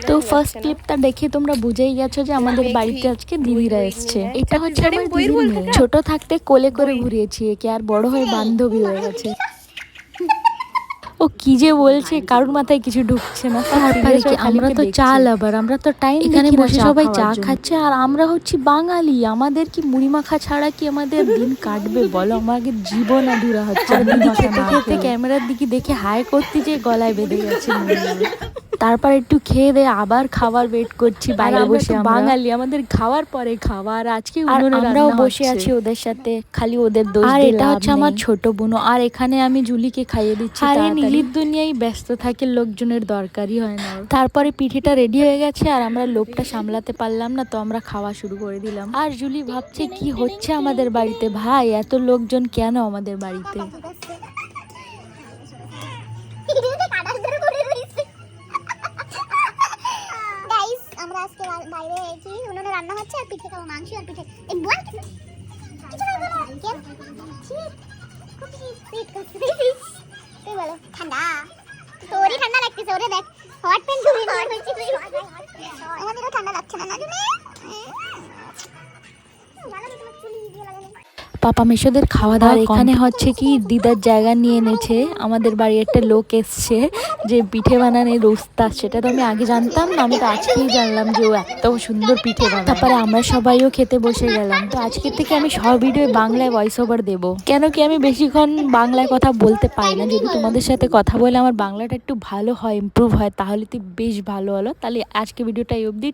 তো ফার্স্ট ক্লিপটা দেখে তোমরা বুঝেই গেছো যে আমাদের বাড়িতে আজকে দিদিরা এসছে। এটা হচ্ছে আমার দিদির মেয়ে। ছোট থাকতে কোলে করে ঘুরিয়েছি একে, আর বড় হয়ে বান্ধবী হয়ে গেছে। ও কি যে বলছে, কারোর মাথায় কিছু ঢুকছে না। তারপরে কি আমরা তো চা লাভার, আমরা তো টাইম এখানে বসে সবাই চা খাচ্ছে, আর আমরা হচ্ছি বাঙালি। আমাদের কি মুড়ি মাখা ছাড়া কি আমাদের দিন কাটবে বলো? আমাদের জীবন আধুরা হচ্ছে। খেতে খেতে ক্যামেরার দিকে দেখে হাই করতে যে গলায় বেঁধে গেছে। তারপর একটু খেয়ে দিয়ে আবার খাবার ওয়েট করছি বাইরে বসে। বাঙালি, আমাদের খাওয়ার পরে খাবার। আজকে আমরাও বসে আছি ওদের সাথে, খালি ওদের দোষ। আর এটা হচ্ছে আমার ছোট বোন, আর এখানে আমি জুলিকে খাইয়ে দিচ্ছি। আর এই নীলির দুনিয়ায় ব্যস্ত থাকে, লোকজনের দরকারই হয় না। তারপরে পিঠেটা রেডি হয়ে গেছে, আর আমরা লোভটা সামলাতে পারলাম না, তো আমরা খাওয়া শুরু করে দিলাম। আর জুলি ভাবছে কি হচ্ছে আমাদের বাড়িতে, ভাই এত লোকজন কেন আমাদের বাড়িতে? আমরা আজকে বাইরে এসেছি, উনুনে রান্না হচ্ছে আর পিঠে খাবো, মাংস আর পিঠে। এই বল কিছু কেন তুই বলো ঠান্ডা, তোরই ঠান্ডা লাগতেছে। ওরে দেখ হট প্যান্ট ধরে নিয়ে আমাদেরও ঠান্ডা লাগছে না। না পাপা মেশোদের খাওয়া দাওয়া এখানে হচ্ছে কি দিদার জায়গা নিয়ে এনেছে। আমাদের বাড়ি একটা লোক এসছে যে পিঠে বানানোর ওস্তাদ, সেটা তো আমি আগে জানতাম না, আমি তো আজকেই জানলাম যে ও এত সুন্দর পিঠে বানায়। তারপরে আমরা সবাইও খেতে বসে গেলাম। তো আজকের থেকে আমি সব ভিডিও বাংলায় ভয়েস ওভার দেবো, কেন কি আমি বেশিক্ষণ বাংলায় কথা বলতে পারি না। যদি তোমাদের সাথে কথা বলে আমার বাংলাটা একটু ভালো হয়, ইমপ্রুভ হয়, তাহলে তো বেশ ভালো হলো। তাহলে আজকে ভিডিওটা এই অবধি।